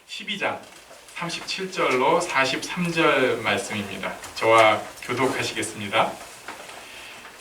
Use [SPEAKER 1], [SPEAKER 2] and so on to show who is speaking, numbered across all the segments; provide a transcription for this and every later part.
[SPEAKER 1] 12장 37절로 43절 말씀입니다. 저와 교독하시겠습니다.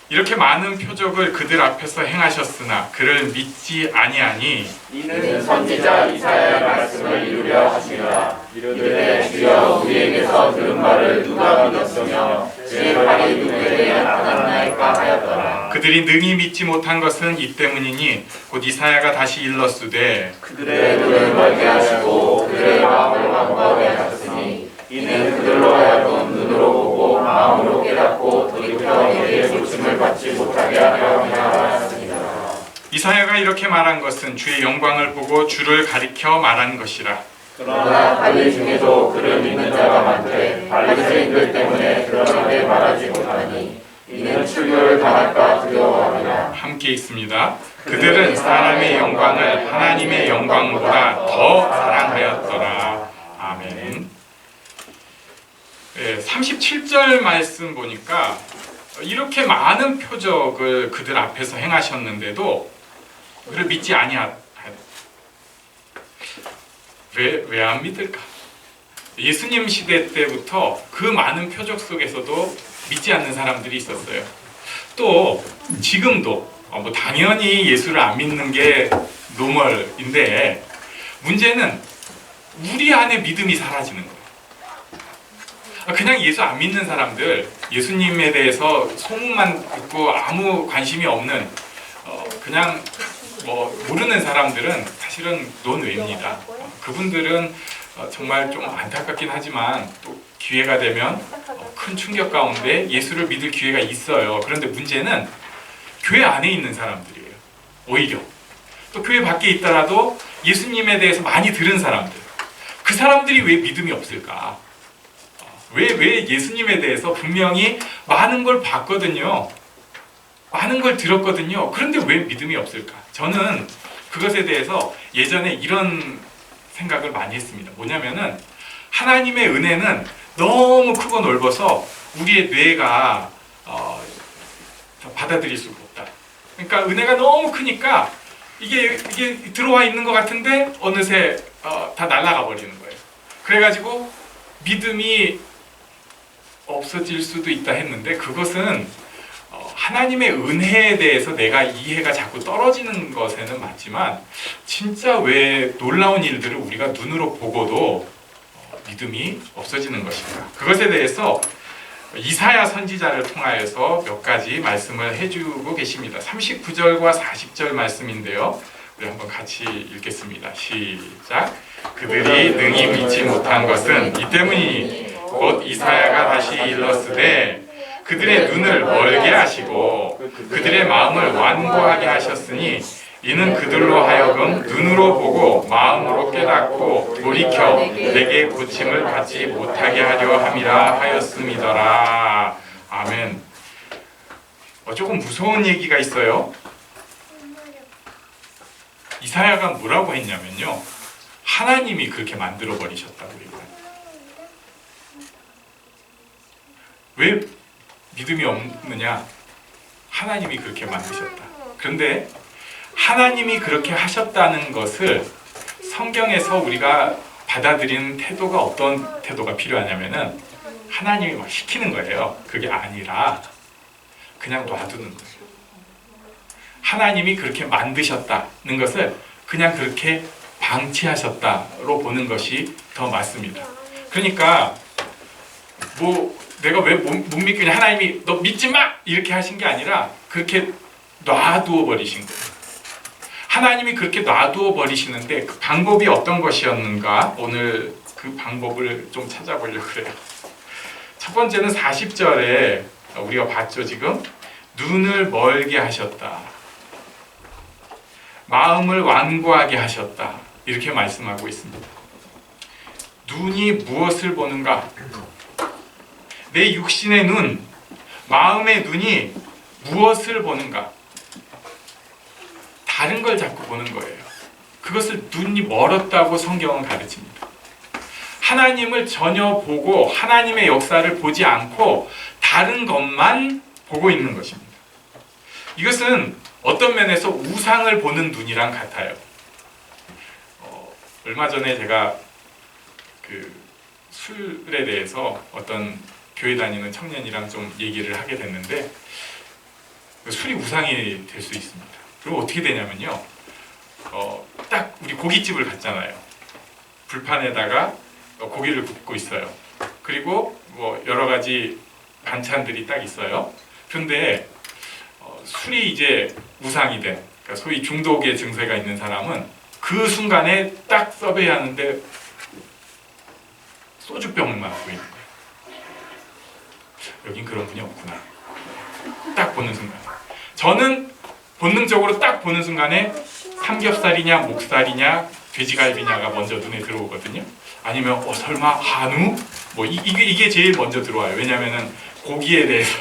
[SPEAKER 1] 이렇게 많은 표적을 그들 앞에서 행하셨으나 그를 믿지 아니하니
[SPEAKER 2] 이는 선지자 이사야의 말씀을 이루려 하시니라. 이르되 주여 우리에게서 들은 말을 누가 믿었으며 제 발이 누구에게 나타나나이까 하였더라.
[SPEAKER 1] 그들이 능히 믿지 못한 것은 이 때문이니 곧 이사야가 다시 일렀으되
[SPEAKER 2] 그들의 눈을 멀게 하시고 그들의 마음을 완고하게 하셨으니 이는 그들로 하여금 눈으로 보고 마음으로 깨닫고 돌이켜 내게 고침을 받지 못하게 하려 함이라 하였습니다.
[SPEAKER 1] 이사야가 이렇게 말한 것은 주의 영광을 보고 주를 가리켜 말한 것이라.
[SPEAKER 2] 그러나 관리 중에도 그를 믿는 자가 많되 바리새인들 때문에 그러하게 말하지 못하니 이는 출교를 당할까 두려워함이라.
[SPEAKER 1] 함께 있습니다. 그들은 사람의 영광을 하나님의 영광보다 더 사랑하였더라. 아멘. 37절 말씀 보니까 이렇게 많은 표적을 그들 앞에서 행하셨는데도 그를 믿지 아니하. 왜 안 믿을까? 예수님 시대 때부터 그 많은 표적 속에서도 믿지 않는 사람들이 있었어요. 또 지금도 당연히 예수를 안 믿는 게 노멀인데 문제는 우리 안에 믿음이 사라지는 거예요. 그냥 예수 안 믿는 사람들, 예수님에 대해서 소문만 듣고 아무 관심이 없는 그냥 모르는 사람들은 사실은 논외입니다. 그분들은 정말 좀 안타깝긴 하지만 또 기회가 되면 큰 충격 가운데 예수를 믿을 기회가 있어요. 그런데 문제는 교회 안에 있는 사람들이에요. 오히려 또 교회 밖에 있더라도 예수님에 대해서 많이 들은 사람들, 그 사람들이 왜 믿음이 없을까? 왜 예수님에 대해서 분명히 많은 걸 봤거든요. 많은 걸 들었거든요. 그런데 왜 믿음이 없을까? 저는 그것에 대해서 예전에 이런 생각을 많이 했습니다. 뭐냐면은 하나님의 은혜는 너무 크고 넓어서 우리의 뇌가 받아들일 수가 없다. 그러니까 은혜가 너무 크니까 이게 들어와 있는 것 같은데 어느새 다 날아가 버리는 거예요. 그래가지고 믿음이 없어질 수도 있다 했는데 그것은 하나님의 은혜에 대해서 내가 이해가 자꾸 떨어지는 것에는 맞지만 진짜 왜 놀라운 일들을 우리가 눈으로 보고도 믿음이 없어지는 것인가? 그것에 대해서 이사야 선지자를 통하여서 몇 가지 말씀을 해주고 계십니다. 39절과 40절 말씀인데요. 우리 한번 같이 읽겠습니다. 시작. 그들이 능히 믿지 못한 것은 이 때문이니 곧 이사야가 다시 일렀으되 그들의 눈을 멀게 하시고 그들의 마음을 완고하게 하셨으니 이는 그들로 하여금 눈으로 보고 마음으로 깨닫고 돌이켜 내게 고침을 받지 못하게 하려 함이라 하였음이더라. 아멘. 조금 무서운 얘기가 있어요. 이사야가 뭐라고 했냐면요, 하나님이 그렇게 만들어 버리셨다고 해요. 왜 믿음이 없느냐? 하나님이 그렇게 만드셨다. 그런데 하나님이 그렇게 하셨다는 것을 성경에서 우리가 받아들이는 태도가 어떤 태도가 필요하냐면은 하나님이 막 시키는 거예요. 그게 아니라 그냥 놔두는 거예요. 하나님이 그렇게 만드셨다는 것을 그냥 그렇게 방치하셨다로 보는 것이 더 맞습니다. 그러니까 내가 왜 못 믿겠냐, 하나님이 너 믿지 마! 이렇게 하신 게 아니라 그렇게 놔두어 버리신 거예요. 하나님이 그렇게 놔두어 버리시는데 그 방법이 어떤 것이었는가? 오늘 그 방법을 좀 찾아보려고 그래요. 첫 번째는 40절에 우리가 봤죠. 지금 눈을 멀게 하셨다, 마음을 완고하게 하셨다, 이렇게 말씀하고 있습니다. 눈이 무엇을 보는가? 내 육신의 눈, 마음의 눈이 무엇을 보는가? 다른 걸 자꾸 보는 거예요. 그것을 눈이 멀었다고 성경은 가르칩니다. 하나님을 전혀 보고 하나님의 역사를 보지 않고 다른 것만 보고 있는 것입니다. 이것은 어떤 면에서 우상을 보는 눈이랑 같아요. 얼마 전에 제가 그 술에 대해서 어떤 교회 다니는 청년이랑 좀 얘기를 하게 됐는데 술이 우상이 될 수 있습니다. 그리고 어떻게 되냐면요, 딱 우리 고깃집을 갔잖아요. 불판에다가 고기를 굽고 있어요. 그리고 뭐 여러 가지 반찬들이 딱 있어요. 그런데 술이 이제 우상이 된, 그러니까 소위 중독의 증세가 있는 사람은 그 순간에 딱 서베이 하는데 소주병만 보이는 거예요. 여긴 그런 분이 없구나. 딱 보는 순간. 저는 본능적으로 딱 보는 순간에 삼겹살이냐 목살이냐 돼지갈비냐가 먼저 눈에 들어오거든요. 아니면 설마 한우? 뭐 이게 제일 먼저 들어와요. 왜냐면은 고기에 대해서.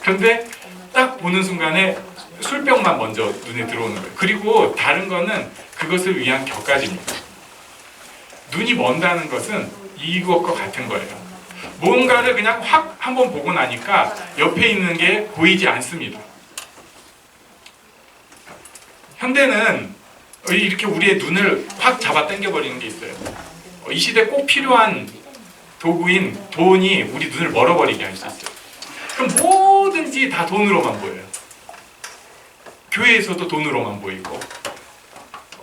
[SPEAKER 1] 그런데 딱 보는 순간에 술병만 먼저 눈에 들어오는 거예요. 그리고 다른 거는 그것을 위한 격가지입니다. 눈이 먼다는 것은 이것과 같은 거예요. 뭔가를 그냥 확 한번 보고 나니까 옆에 있는 게 보이지 않습니다. 현대는 이렇게 우리의 눈을 확 잡아 당겨버리는 게 있어요. 이 시대에 꼭 필요한 도구인 돈이 우리 눈을 멀어버리게 할 수 있어요. 그럼 뭐든지 다 돈으로만 보여요. 교회에서도 돈으로만 보이고,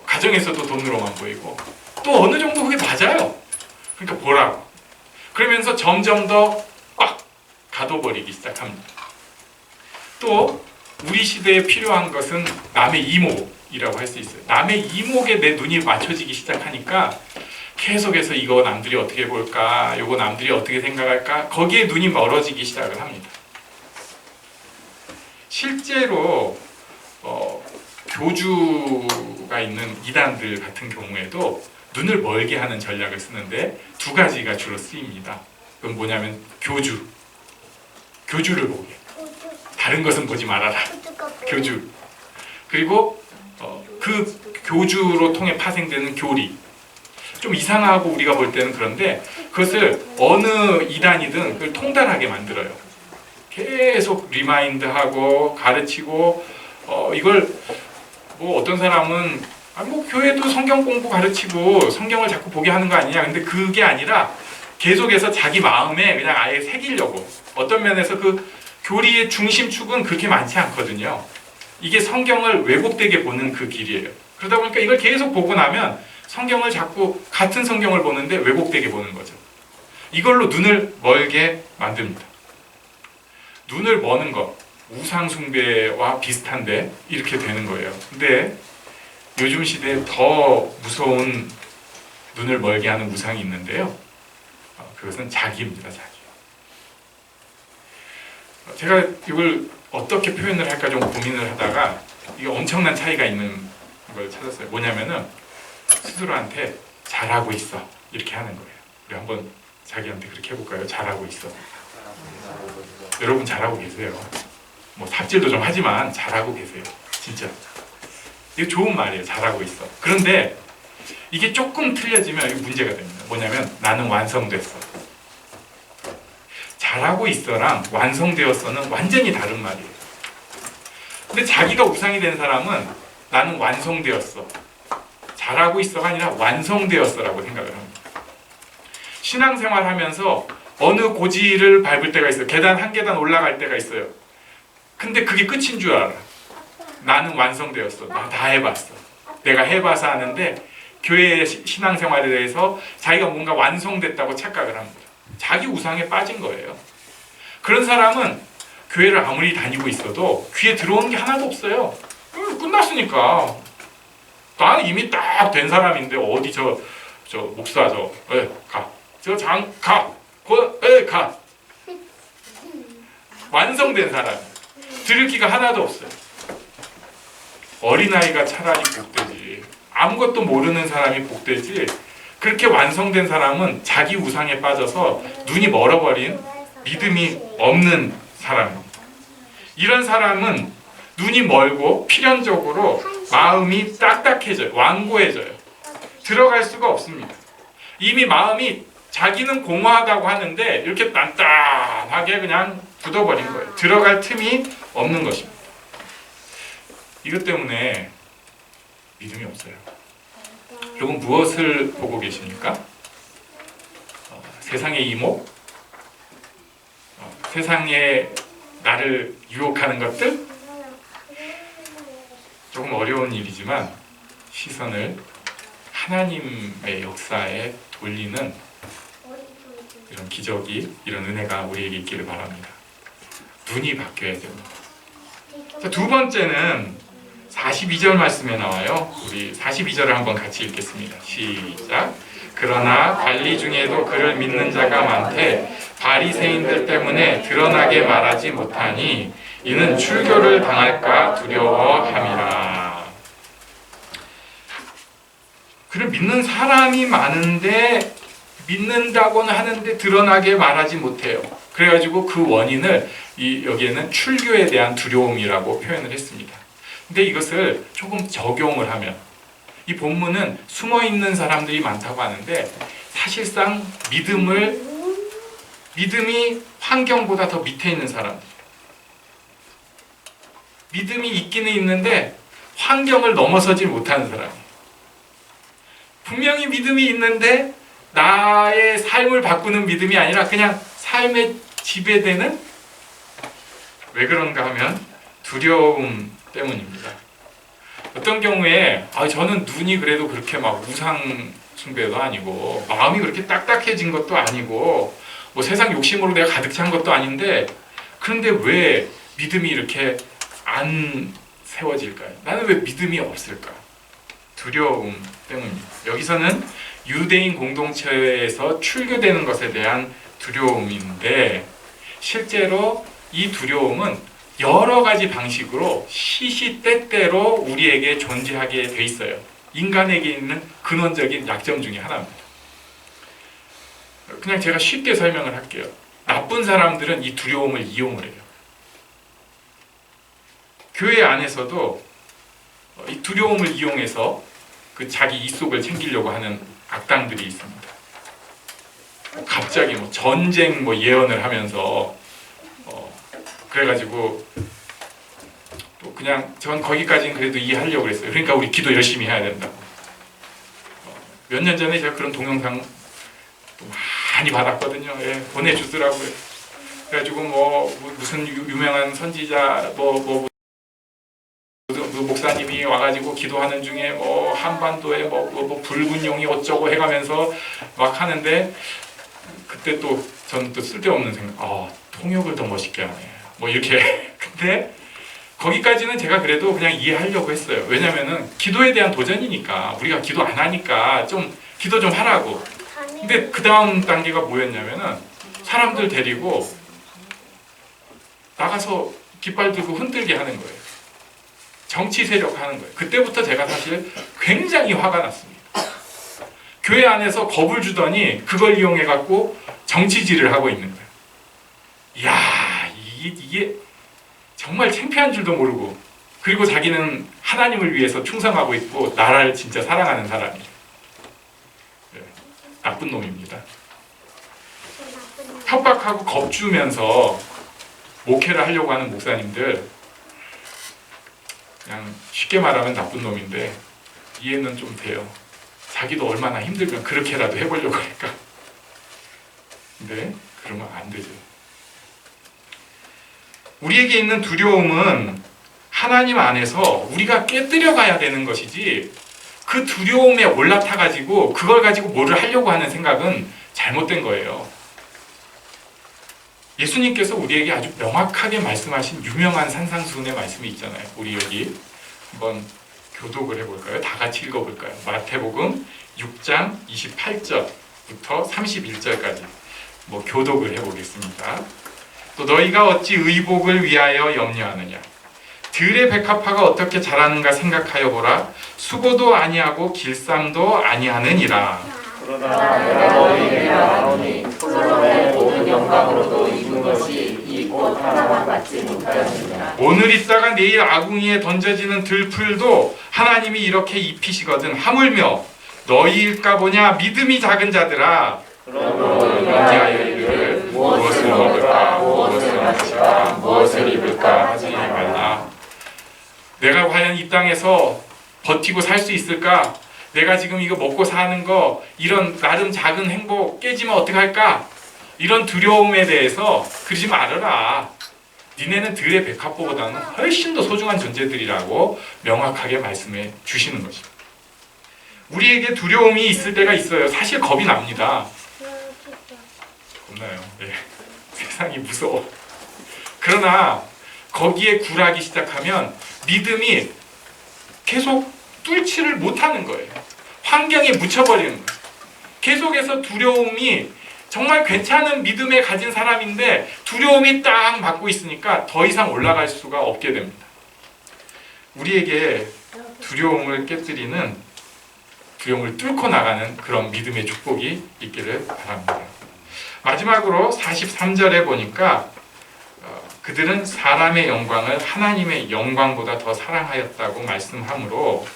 [SPEAKER 1] 가정에서도 돈으로만 보이고, 또 어느 정도 그게 맞아요. 그러니까 보라고. 그러면서 점점 더 꽉 가둬버리기 시작합니다. 또 우리 시대에 필요한 것은 남의 이목이라고 할 수 있어요. 남의 이목에 내 눈이 맞춰지기 시작하니까 계속해서 이거 남들이 어떻게 볼까, 이거 남들이 어떻게 생각할까, 거기에 눈이 멀어지기 시작을 합니다. 실제로 교주가 있는 이단들 같은 경우에도 눈을 멀게 하는 전략을 쓰는데 두 가지가 주로 쓰입니다. 그건 뭐냐면 교주를 보게. 다른 것은 보지 말아라. 교주. 그리고 그 교주로 통해 파생되는 교리. 좀 이상하고 우리가 볼 때는 그런데 그것을 어느 이단이든 그걸 통달하게 만들어요. 계속 리마인드하고 가르치고 이걸 뭐 어떤 사람은 뭐 교회도 성경 공부 가르치고 성경을 자꾸 보게 하는 거 아니냐. 근데 그게 아니라 계속해서 자기 마음에 그냥 아예 새기려고. 어떤 면에서 그 교리의 중심축은 그렇게 많지 않거든요. 이게 성경을 왜곡되게 보는 그 길이에요. 그러다 보니까 이걸 계속 보고 나면 성경을 자꾸 같은 성경을 보는데 왜곡되게 보는 거죠. 이걸로 눈을 멀게 만듭니다. 눈을 머는 것, 우상 숭배와 비슷한데 이렇게 되는 거예요. 근데 요즘 시대에 더 무서운 눈을 멀게 하는 우상이 있는데요. 그것은 자기입니다. 자기. 제가 이걸 어떻게 표현을 할까 좀 고민을 하다가 이게 엄청난 차이가 있는 걸 찾았어요. 뭐냐면은 스스로한테 잘하고 있어 이렇게 하는 거예요. 우리 한번 자기한테 그렇게 해볼까요? 잘하고 있어. 여러분 잘하고 계세요. 뭐 삽질도 좀 하지만 잘하고 계세요. 진짜. 이거 좋은 말이에요. 잘하고 있어. 그런데 이게 조금 틀려지면 이게 문제가 됩니다. 뭐냐면 나는 완성됐어. 잘하고 있어랑 완성되었어는 완전히 다른 말이에요. 근데 자기가 우상이 된 사람은 나는 완성되었어. 잘하고 있어가 아니라 완성되었어라고 생각을 합니다. 신앙생활 하면서 어느 고지를 밟을 때가 있어요. 계단 한 계단 올라갈 때가 있어요. 근데 그게 끝인 줄 알아. 나는 완성되었어. 나 다 해봤어. 내가 해봐서 하는데 교회의 신앙생활에 대해서 자기가 뭔가 완성됐다고 착각을 합니다. 자기 우상에 빠진 거예요. 그런 사람은 교회를 아무리 다니고 있어도 귀에 들어오는 게 하나도 없어요. 끝났으니까. 나는 이미 딱 된 사람인데 어디 저 목사 가. 저 장 가. 가. 완성된 사람. 들을 기가 하나도 없어요. 어린아이가 차라리 복되지. 아무것도 모르는 사람이 복되지. 그렇게 완성된 사람은 자기 우상에 빠져서 눈이 멀어버린 믿음이 없는 사람입니다. 이런 사람은 눈이 멀고 필연적으로 마음이 딱딱해져요. 완고해져요. 들어갈 수가 없습니다. 이미 마음이 자기는 공허하다고 하는데 이렇게 단단하게 그냥 굳어버린 거예요. 들어갈 틈이 없는 것입니다. 이것 때문에 믿음이 없어요. 여러분 무엇을 보고 계십니까? 세상의 이목, 세상에 나를 유혹하는 것들, 조금 어려운 일이지만 시선을 하나님의 역사에 돌리는 이런 기적이, 이런 은혜가 우리에게 있기를 바랍니다. 눈이 바뀌어야 됩니다. 자, 두 번째는 42절 말씀에 나와요. 우리 42절을 한번 같이 읽겠습니다. 시작. 그러나 관리 중에도 그를 믿는 자가 많되 바리새인들 때문에 드러나게 말하지 못하니 이는 출교를 당할까 두려워함이라. 그를 믿는 사람이 많은데 믿는다고는 하는데 드러나게 말하지 못해요. 그래가지고 그 원인을 여기에는 출교에 대한 두려움이라고 표현을 했습니다. 근데 이것을 조금 적용을 하면, 이 본문은 숨어있는 사람들이 많다고 하는데 사실상 믿음이 환경보다 더 밑에 있는 사람들, 믿음이 있기는 있는데 환경을 넘어서지 못하는 사람, 분명히 믿음이 있는데 나의 삶을 바꾸는 믿음이 아니라 그냥 삶에 지배되는, 왜 그런가 하면 두려움 때문입니다. 어떤 경우에 저는 눈이 그래도 그렇게 막 우상 숭배도 아니고 마음이 그렇게 딱딱해진 것도 아니고 뭐 세상 욕심으로 내가 가득 찬 것도 아닌데, 그런데 왜 믿음이 이렇게 안 세워질까요? 나는 왜 믿음이 없을까? 두려움 때문입니다. 여기서는 유대인 공동체에서 출교되는 것에 대한 두려움인데, 실제로 이 두려움은 여러 가지 방식으로 시시때때로 우리에게 존재하게 돼 있어요. 인간에게 있는 근원적인 약점 중에 하나입니다. 그냥 제가 쉽게 설명을 할게요. 나쁜 사람들은 이 두려움을 이용을 해요. 교회 안에서도 이 두려움을 이용해서 그 자기 이속을 챙기려고 하는 악당들이 있습니다. 갑자기 전쟁 예언을 하면서 그래가지고 또 그냥 전 거기까지는 그래도 이해하려고 그랬어요. 그러니까 우리 기도 열심히 해야 된다고. 몇 년 전에 제가 그런 동영상 또 많이 받았거든요. 예, 보내주더라고요. 그래가지고 무슨 유명한 선지자 목사님이 와가지고 기도하는 중에 한반도에 붉은 용이 어쩌고 해가면서 막 하는데, 그때 또 저는 또 쓸데없는 생각, 통역을 더 멋있게 하네, 이렇게. 근데 거기까지는 제가 그래도 그냥 이해하려고 했어요. 왜냐면은 기도에 대한 도전이니까, 우리가 기도 안 하니까 좀 기도 좀 하라고. 근데 그 다음 단계가 뭐였냐면은 사람들 데리고 나가서 깃발 들고 흔들게 하는 거예요. 정치 세력 하는 거예요. 그때부터 제가 사실 굉장히 화가 났습니다. 교회 안에서 겁을 주더니 그걸 이용해 갖고 정치질을 하고 있는 거예요. 이야, 이게 정말 창피한 줄도 모르고, 그리고 자기는 하나님을 위해서 충성하고 있고 나라를 진짜 사랑하는 사람이에요. 네, 나쁜 놈입니다. 협박하고 겁주면서 목회를 하려고 하는 목사님들, 그냥 쉽게 말하면 나쁜 놈인데 이해는 좀 돼요. 자기도 얼마나 힘들면 그렇게라도 해보려고 하니까. 근데 그러면 안 되죠. 우리에게 있는 두려움은 하나님 안에서 우리가 깨뜨려 가야 되는 것이지, 그 두려움에 올라타 가지고 그걸 가지고 뭐를 하려고 하는 생각은 잘못된 거예요. 예수님께서 우리에게 아주 명확하게 말씀하신 유명한 산상수훈의 말씀이 있잖아요. 우리 여기 한번 교독을 해볼까요? 다 같이 읽어볼까요? 마태복음 6장 28절부터 31절까지 교독을 해보겠습니다. 또 너희가 어찌 의복을 위하여 염려하느냐? 들의 백합화가 어떻게 자라는가 생각하여 보라. 수고도 아니하고 길쌈도 아니하느니라.
[SPEAKER 2] 그러나 내가 너희에게 말하노니 솔로몬의 모든 영광으로도 입은 것이 이 꽃 하나만 받지 못하였느냐.
[SPEAKER 1] 오늘 있다가 내일 아궁이에 던져지는 들풀도 하나님이 이렇게 입히시거든. 하물며 너희일까 보냐. 믿음이 작은 자들아.
[SPEAKER 2] 그러므로 너희가 이르기를 무엇을 먹을까, 무엇을 마실까, 무엇을 입을까 하지 말라.
[SPEAKER 1] 내가 과연 이 땅에서 버티고 살 수 있을까? 내가 지금 이거 먹고 사는 거 이런 나름 작은 행복 깨지면 어떡할까? 이런 두려움에 대해서 그러지 말아라. 니네는 들의 백합보다는 훨씬 더 소중한 존재들이라고 명확하게 말씀해 주시는 것입니다. 우리에게 두려움이 있을 때가 있어요. 사실 겁이 납니다. 겁나요. 네. 세상이 무서워. 그러나 거기에 굴하기 시작하면 믿음이 계속 뚫지를 못하는 거예요. 환경에 묻혀버리는 거예요. 계속해서 두려움이 정말 괜찮은 믿음에 가진 사람인데 두려움이 딱 막고 있으니까 더 이상 올라갈 수가 없게 됩니다. 우리에게 두려움을 깨뜨리는, 두려움을 뚫고 나가는 그런 믿음의 축복이 있기를 바랍니다. 마지막으로 43절에 보니까 그들은 사람의 영광을 하나님의 영광보다 더 사랑하였다고 말씀하므로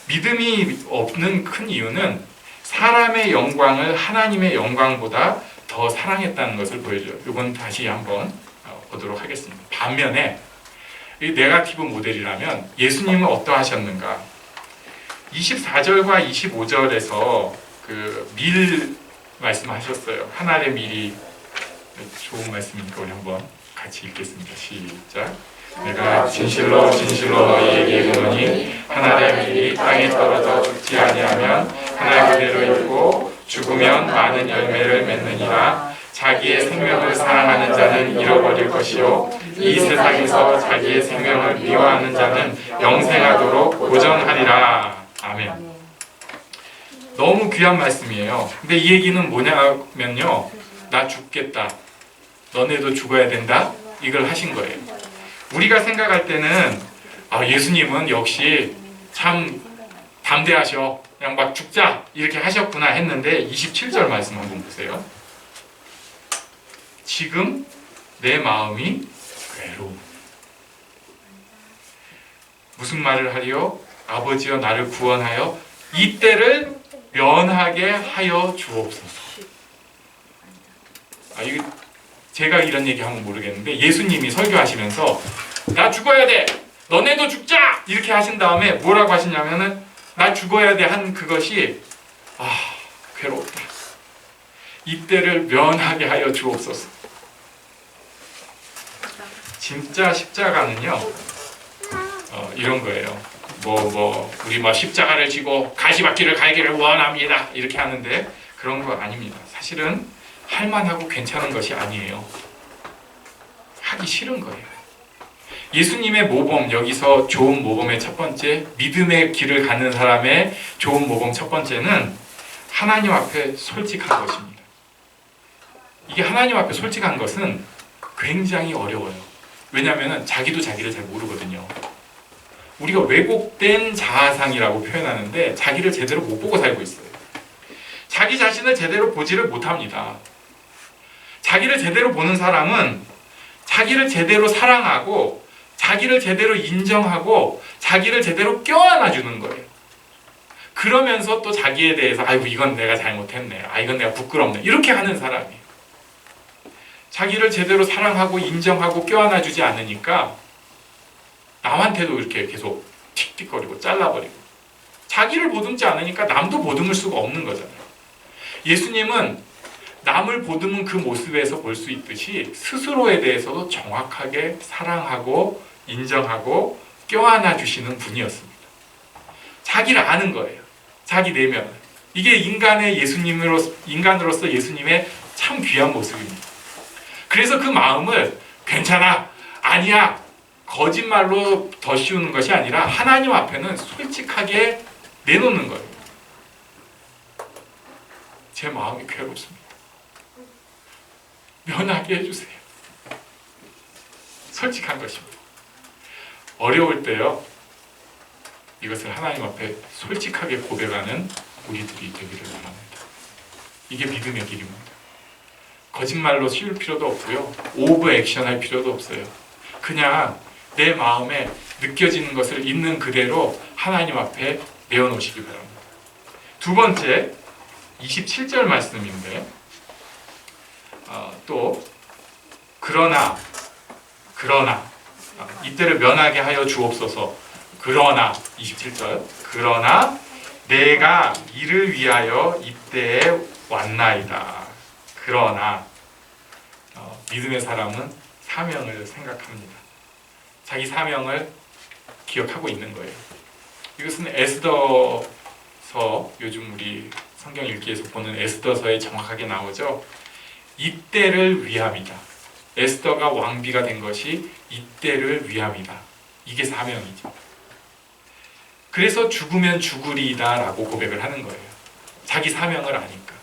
[SPEAKER 1] 믿음이 없는 큰 이유는 사람의 영광을 하나님의 영광보다 더 사랑했다는 것을 보여줘요. 이건 다시 한번 보도록 하겠습니다. 반면에 이 네거티브 모델이라면 예수님은 어떠하셨는가? 24절과 25절에서 그 밀 말씀하셨어요. 하늘의 밀이 좋은 말씀이니까 우리 한번 같이 읽겠습니다. 시작. 내가 진실로 진실로 너희에게 이르노니 하늘의 밀이 땅에 떨어져 죽지 아니하면 하늘 그대로 있고 죽으면 많은 열매를 맺느니라. 자기의 생명을 사랑하는 자는 잃어버릴 것이요 이 세상에서 자기의 생명을 미워하는 자는 영생하도록 보전하리라. 아멘. 너무 귀한 말씀이에요. 근데 이 얘기는 뭐냐면요, 나 죽겠다, 너네도 죽어야 된다, 이걸 하신 거예요. 우리가 생각할 때는 예수님은 역시 참 담대하셔, 그냥 막 죽자 이렇게 하셨구나 했는데 27절 말씀 한번 보세요. 지금 내 마음이 괴로워. 무슨 말을 하리요? 아버지여 나를 구원하여 이 때를 면하게 하여 주옵소서. 이거 제가 이런 얘기하면 모르겠는데 예수님이 설교하시면서 나 죽어야 돼, 너네도 죽자 이렇게 하신 다음에 뭐라고 하시냐면은 나 죽어야 돼 한 그것이 괴롭다. 이때를 면하게 하여 주옵소서. 진짜 십자가는요 이런 거예요. 우리 십자가를 지고 가시밭길을 갈기를 원합니다 이렇게 하는데 그런 거 아닙니다. 사실은 할만하고 괜찮은 것이 아니에요. 하기 싫은 거예요. 예수님의 모범, 여기서 좋은 모범의 첫 번째, 믿음의 길을 가는 사람의 좋은 모범 첫 번째는 하나님 앞에 솔직한 것입니다. 이게 하나님 앞에 솔직한 것은 굉장히 어려워요. 왜냐하면 자기도 자기를 잘 모르거든요. 우리가 왜곡된 자아상이라고 표현하는데 자기를 제대로 못 보고 살고 있어요. 자기 자신을 제대로 보지를 못합니다. 자기를 제대로 보는 사람은 자기를 제대로 사랑하고 자기를 제대로 인정하고 자기를 제대로 껴안아주는 거예요. 그러면서 또 자기에 대해서 이건 내가 잘못했네, 이건 내가 부끄럽네 이렇게 하는 사람이에요. 자기를 제대로 사랑하고 인정하고 껴안아주지 않으니까 남한테도 이렇게 계속 틱틱거리고 잘라버리고, 자기를 보듬지 않으니까 남도 보듬을 수가 없는 거잖아요. 예수님은 남을 보듬은 그 모습에서 볼 수 있듯이 스스로에 대해서도 정확하게 사랑하고 인정하고 껴안아 주시는 분이었습니다. 자기를 아는 거예요. 자기 내면. 이게 인간으로서 예수님의 참 귀한 모습입니다. 그래서 그 마음을 괜찮아, 아니야, 거짓말로 더 씌우는 것이 아니라 하나님 앞에는 솔직하게 내놓는 거예요. 제 마음이 괴롭습니다. 면하게 해주세요. 솔직한 것입니다. 어려울 때요, 이것을 하나님 앞에 솔직하게 고백하는 우리들이 되기를 바랍니다. 이게 믿음의 길입니다. 거짓말로 씌울 필요도 없고요, 오버 액션할 필요도 없어요. 그냥 내 마음에 느껴지는 것을 있는 그대로 하나님 앞에 내어놓으시기 바랍니다. 두 번째, 27절 말씀인데 또 그러나 이때를 면하게 하여 주옵소서. 그러나 27절, 그러나 내가 이를 위하여 이때에 왔나이다. 그러나 믿음의 사람은 사명을 생각합니다. 자기 사명을 기억하고 있는 거예요. 이것은 에스더서, 요즘 우리 성경 읽기에서 보는 에스더서에 정확하게 나오죠. 이때를 위함이다. 에스더가 왕비가 된 것이 이때를 위함이다. 이게 사명이죠. 그래서 죽으면 죽으리이다 라고 고백을 하는 거예요. 자기 사명을 아니까.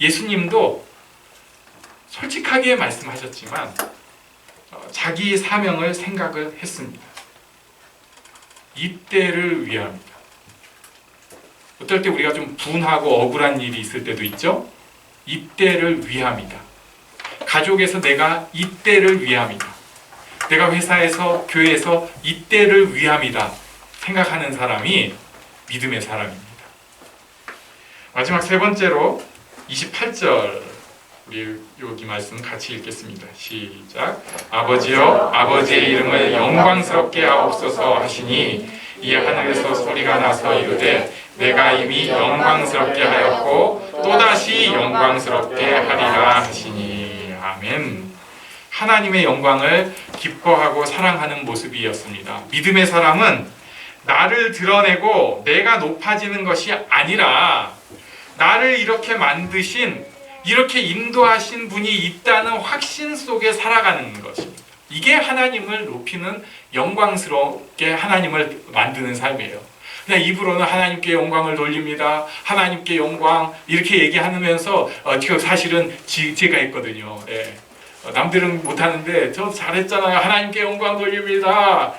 [SPEAKER 1] 예수님도 솔직하게 말씀하셨지만 자기 사명을 생각을 했습니다. 이때를 위함이다. 어떨 때 우리가 좀 분하고 억울한 일이 있을 때도 있죠. 이때를 위함이다. 가족에서 내가 이때를 위함이다. 내가 회사에서, 교회에서 이때를 위함이다 생각하는 사람이 믿음의 사람입니다. 마지막 세 번째로 28절 우리 여기 말씀 같이 읽겠습니다. 시작. 아버지여 아버지의 이름을 영광스럽게 하옵소서 하시니 이 하늘에서 소리가 나서 이르되 내가 이미 영광스럽게 하였고 또다시 영광스럽게 하리라 하시니. 아멘. 하나님의 영광을 기뻐하고 사랑하는 모습이었습니다. 믿음의 사람은 나를 드러내고 내가 높아지는 것이 아니라 나를 이렇게 만드신, 이렇게 인도하신 분이 있다는 확신 속에 살아가는 것입니다. 이게 하나님을 높이는, 영광스럽게 하나님을 만드는 삶이에요. 그냥 입으로는 하나님께 영광을 돌립니다. 하나님께 영광 이렇게 얘기하면서 사실은 제가 했거든요. 예. 남들은 못하는데 저 잘했잖아요. 하나님께 영광 돌립니다.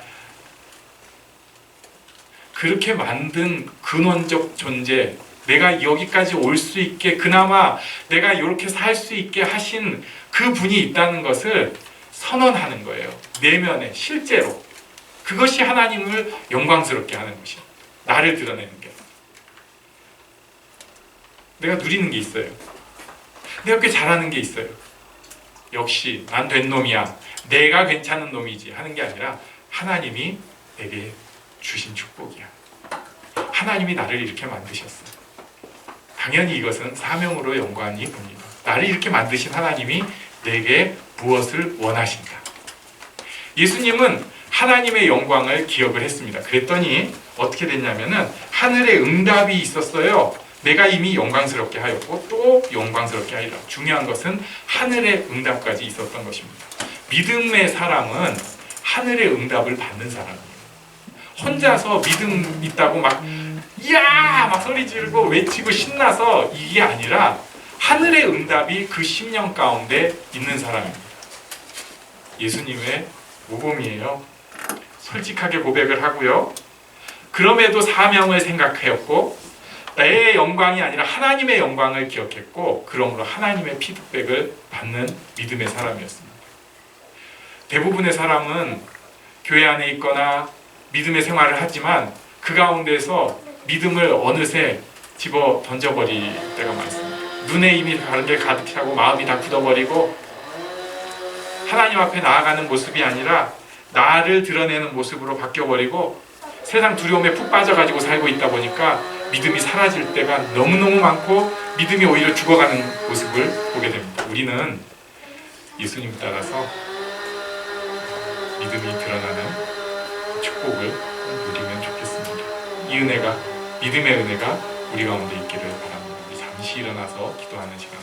[SPEAKER 1] 그렇게 만든 근원적 존재, 내가 여기까지 올 수 있게, 그나마 내가 이렇게 살 수 있게 하신 그 분이 있다는 것을 선언하는 거예요. 내면에, 실제로. 그것이 하나님을 영광스럽게 하는 것이에요. 나를 드러내는 게. 내가 누리는 게 있어요. 내가 꽤 잘하는 게 있어요. 역시 난 된 놈이야, 내가 괜찮은 놈이지 하는 게 아니라 하나님이 내게 주신 축복이야. 하나님이 나를 이렇게 만드셨어. 당연히 이것은 사명으로 연관이 됩니다. 나를 이렇게 만드신 하나님이 내게 무엇을 원하신가. 예수님은 하나님의 영광을 기억을 했습니다. 그랬더니 어떻게 됐냐면은 하늘에 응답이 있었어요. 내가 이미 영광스럽게 하였고 또 영광스럽게 하리라. 중요한 것은 하늘의 응답까지 있었던 것입니다. 믿음의 사람은 하늘의 응답을 받는 사람이에요. 혼자서 믿음 있다고 막 이야 막 소리 지르고 외치고 신나서 이게 아니라 하늘의 응답이 그 심령 가운데 있는 사람입니다. 예수님의 모범이에요. 솔직하게 고백을 하고요. 그럼에도 사명을 생각하였고 나의 영광이 아니라 하나님의 영광을 기억했고, 그러므로 하나님의 피드백을 받는 믿음의 사람이었습니다. 대부분의 사람은 교회 안에 있거나 믿음의 생활을 하지만 그 가운데서 믿음을 어느새 집어 던져버릴 때가 많습니다. 눈에 이미 다른 게 가득 차고 마음이 다 굳어버리고 하나님 앞에 나아가는 모습이 아니라 나를 드러내는 모습으로 바뀌어버리고 세상 두려움에 푹 빠져가지고 살고 있다 보니까 믿음이 사라질 때가 너무너무 많고 믿음이 오히려 죽어가는 모습을 보게 됩니다. 우리는 예수님 따라서 믿음이 드러나는 축복을 누리면 좋겠습니다. 이 은혜가, 믿음의 은혜가 우리 가운데 있기를 바랍니다. 우리 잠시 일어나서 기도하는 시간을